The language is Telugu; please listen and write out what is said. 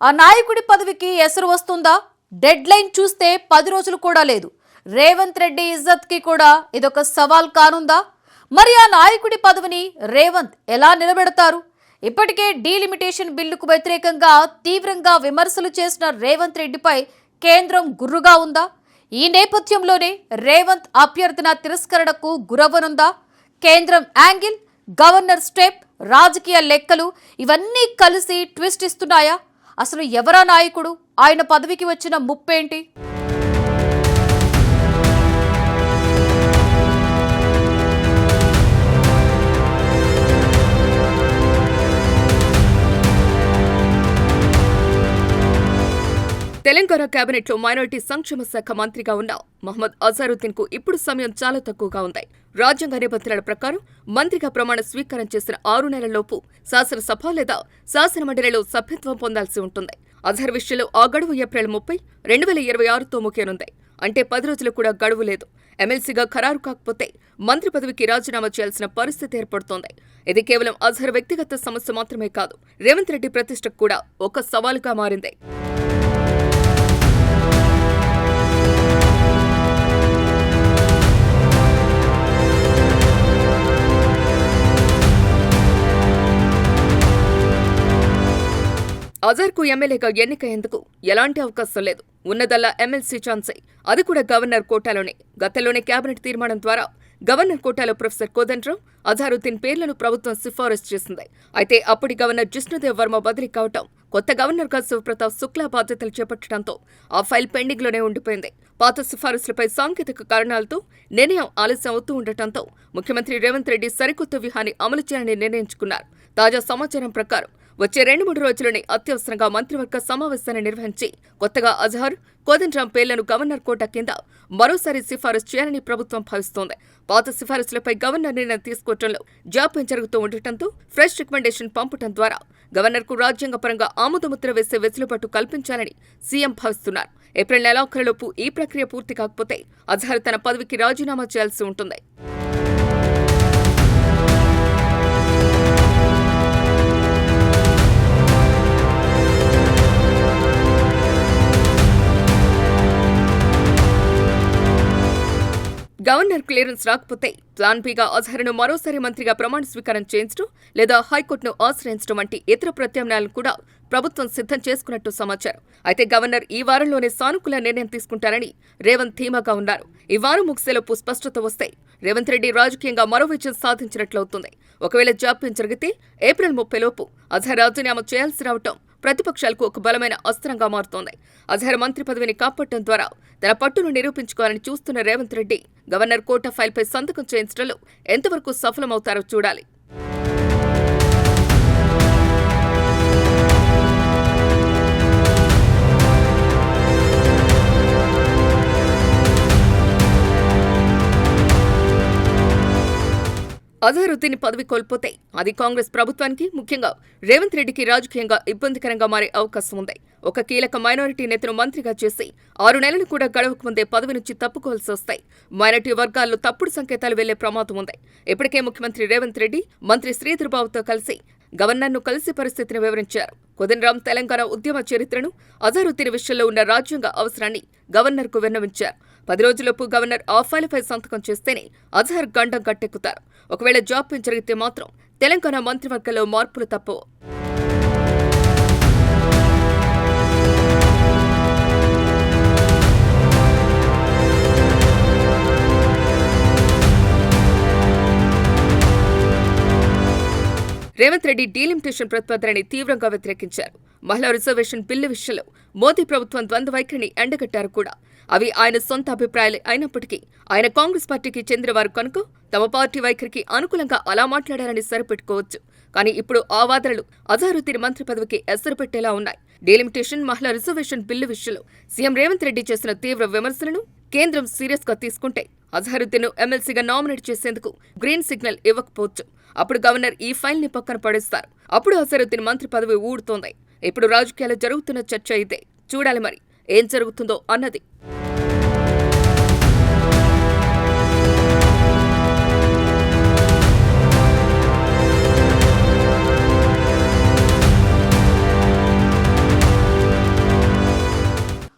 ఆ నాయకుడి పదవికి ఎసరు వస్తుందా? డెడ్ లైన్ చూస్తే 10 రోజులు కూడా లేదు. రేవంత్ రెడ్డి ఇజ్జత్ కి కూడా ఇదొక సవాల్ కానుందా? మరి ఆ నాయకుడి పదవిని రేవంత్ ఎలా నిలబెడతారు? ఇప్పటికే డీలిమిటేషన్ బిల్లుకు వ్యతిరేకంగా తీవ్రంగా విమర్శలు చేసిన రేవంత్ రెడ్డిపై కేంద్రం గుర్రుగా ఉందా? ఈ నేపథ్యంలోనే రేవంత్ అభ్యర్థన తిరస్కరణకు గురవ్వనుందా? కేంద్రం యాంగిల్, గవర్నర్ స్టెప్, రాజకీయ లెక్కలు ఇవన్నీ కలిసి ట్విస్ట్ ఇస్తున్నాయా? అసలు ఎవరా నాయకుడు? ఆయన పదవికి వచ్చిన ముప్పేంటి? తెలంగాణ కేబినెట్ లో మైనారిటీ సంక్షేమ శాఖ మంత్రిగా ఉన్న మహమ్మద్ అజారుద్దీన్ కు ఇప్పుడు సమయం చాలా తక్కువగా ఉంది. రాజ్యాంగ నిబంధనల ప్రకారం మంత్రిగా ప్రమాణ స్వీకారం చేసిన 6 నెలల్లోపు శాసనసభ లేదా శాసనమండలిలో సభ్యత్వం పొందాల్సి ఉంటుంది. అజహర్ విషయంలో ఆ గడువు ఏప్రిల్ 30, 2026తో ముగియనుంది. అంటే 10 రోజులు కూడా గడువు లేదు. ఎమ్మెల్సీగా ఖరారు కాకపోతే మంత్రి పదవికి రాజీనామా చేయాల్సిన పరిస్థితి ఏర్పడుతోంది. ఇది కేవలం అజహర్ వ్యక్తిగత సమస్య మాత్రమే కాదు, రేవంత్ రెడ్డి ప్రతిష్టకు కూడా ఒక సవాలుగా మారింది. అజర్కు ఎమ్మెల్యేగా ఎన్నికయ్యేందుకు ఎలాంటి అవకాశం లేదు. ఉన్నదల్లా ఎమ్మెల్సీ ఛాన్సే, అది కూడా గవర్నర్ కోటాలోనే. గతంలోనే కేబినెట్ తీర్మానం ద్వారా గవర్నర్ కోటాలో ప్రొఫెసర్ కోదండరాం, అజారుద్దీన్ పేర్లను ప్రభుత్వం సిఫారసు చేసింది. అయితే అప్పటి గవర్నర్ జిష్ణుదేవ్ వర్మ బదిలీ కావటం, కొత్త గవర్నర్గా శివప్రతాప్ శుక్లా బాధ్యతలు చేపట్టడంతో ఆ ఫైల్ పెండింగ్లోనే ఉండిపోయింది. పాత సిఫారసులపై సాంకేతిక కారణాలతో నిర్ణయం ఆలస్యం అవుతూ ఉండటంతో ముఖ్యమంత్రి రేవంత్ రెడ్డి సరికొత్త వ్యూహాన్ని అమలు చేయాలని నిర్ణయించుకున్నారు. తాజా సమాచారం ప్రకారం వచ్చే 2-3 రోజుల్లోనే అత్యవసరంగా మంత్రివర్గ సమావేశాన్ని నిర్వహించి కొత్తగా అజహర్, కోదండరాం పేర్లను గవర్నర్ కోటా కింద మరోసారి సిఫారసు చేయాలని ప్రభుత్వం భావిస్తోంది. పాత సిఫారసులపై గవర్నర్ నిర్ణయం తీసుకోవడంలో జాప్యం జరుగుతూ ఉండటంతో ఫ్రెష్ రికమెండేషన్ పంపడం ద్వారా గవర్నర్కు రాజ్యాంగపరంగా ఆమోదముద్ర వేసే వెసులుబాటు కల్పించాలని సీఎం భావిస్తున్నారు. ఏప్రిల్ నెలాఖరులోపు ఈ ప్రక్రియ పూర్తి కాకపోతే అజహర్ తన పదవికి రాజీనామా చేయాల్సి ఉంటుంది. గవర్నర్ క్లియరెన్స్ రాకపోతే ప్లాన్ బిగా అజహర్ను మరోసారి మంత్రిగా ప్రమాణ స్వీకారం చేయించడం లేదా హైకోర్టును ఆశ్రయించడం వంటి ఇతర ప్రత్యామ్నాయాలను కూడా ప్రభుత్వం సిద్ధం చేసుకున్నట్టు సమాచారం. అయితే గవర్నర్ ఈ వారంలోనే సానుకూల నిర్ణయం తీసుకుంటారని రేవంత్ ధీమాగా ఉన్నారు. ఈ వారం ముగిసేలోపు స్పష్టత వస్తే రేవంత్ రెడ్డి రాజకీయంగా మరో విజయం సాధించినట్లవుతుంది. ఒకవేళ జాప్యం జరిగితే ఏప్రిల్ 30 లోపు అజహర్ రాజీనామా చేయాల్సి రావటం ప్రతిపక్షాలకు ఒక బలమైన అస్త్రంగా మారుతోంది. అజహర్ మంత్రి పదవిని కాపాడటం ద్వారా తన పట్టును నిరూపించుకోవాలని చూస్తున్న రేవంత్ రెడ్డి గవర్నర్ కోటా ఫైల్పై సంతకం చేయించడంలో ఎంతవరకు సఫలమవుతారో చూడాలి. అజహరుద్దీన్ పదవి కోల్పోతే అది కాంగ్రెస్ ప్రభుత్వానికి, ముఖ్యంగా రేవంత్ రెడ్డికి రాజకీయంగా ఇబ్బందికరంగా మారే అవకాశం ఉంది. ఒక కీలక మైనారిటీ నేతను మంత్రిగా చేసి 6 నెలలు కూడా గడవక ముందే పదవి నుంచి తప్పుకోవాల్సి వస్తాయి. మైనారిటీ వర్గాల్లో తప్పుడు సంకేతాలు వెళ్లే ప్రమాదం ఉంది. ఇప్పటికే ముఖ్యమంత్రి రేవంత్ రెడ్డి మంత్రి శ్రీధర్బాబుతో కలిసి గవర్నర్ను కలిసి పరిస్థితిని వివరించారు. కోదండరాం తెలంగాణ ఉద్యమ చరిత్రను, అజహరుద్దీన్ విషయంలో ఉన్న రాజ్యాంగ అవసరాన్ని గవర్నర్కు విన్నవించారు. 10 రోజులలోపు గవర్నర్ ఆ ఫైలుపై సంతకం చేస్తేనే అజహర్ గండం గట్టెక్కుతారు. ఒకవేళ జాప్యం జరిగితే మాత్రం తెలంగాణ మంత్రివర్గంలో మార్పులు తప్పవు. రేవంత్ రెడ్డి డీలిమిటేషన్ ప్రతిపాదనని తీవ్రంగా వ్యతిరేకించారు. మహిళా రిజర్వేషన్ బిల్లు విషయంలో మోదీ ప్రభుత్వం ద్వంద్వ వైఖరిని ఎండగట్టారు కూడా. అవి ఆయన సొంత అభిప్రాయాలే అయినప్పటికీ ఆయన కాంగ్రెస్ పార్టీకి చెందినవారు కనుక తమ పార్టీ వైఖరికి అనుకూలంగా అలా మాట్లాడారని సరిపెట్టుకోవచ్చు. కానీ ఇప్పుడు ఆ వాదనలు అజహరుద్దీన్ మంత్రి పదవికి ఎసరు పెట్టేలా ఉన్నాయి. డీలిమిటేషన్, మహిళా రిజర్వేషన్ బిల్లు విషయంలో సీఎం రేవంత్ రెడ్డి చేసిన తీవ్ర విమర్శలను కేంద్రం సీరియస్ గా తీసుకుంటే అజహరుద్దీన్ ఎమ్మెల్సీగా నామినేట్ చేసేందుకు గ్రీన్ సిగ్నల్ ఇవ్వకపోవచ్చు. అప్పుడు గవర్నర్ ఈ ఫైల్ ని పక్కన పడేస్తారు. అప్పుడు అజహరుద్దీన్ మంత్రి పదవి ఊడుతోంది. ఇప్పుడు రాజకీయాలు జరుగుతున్న చర్చ ఇదే. చూడాలి మరి ఏం జరుగుతుందో అన్నది.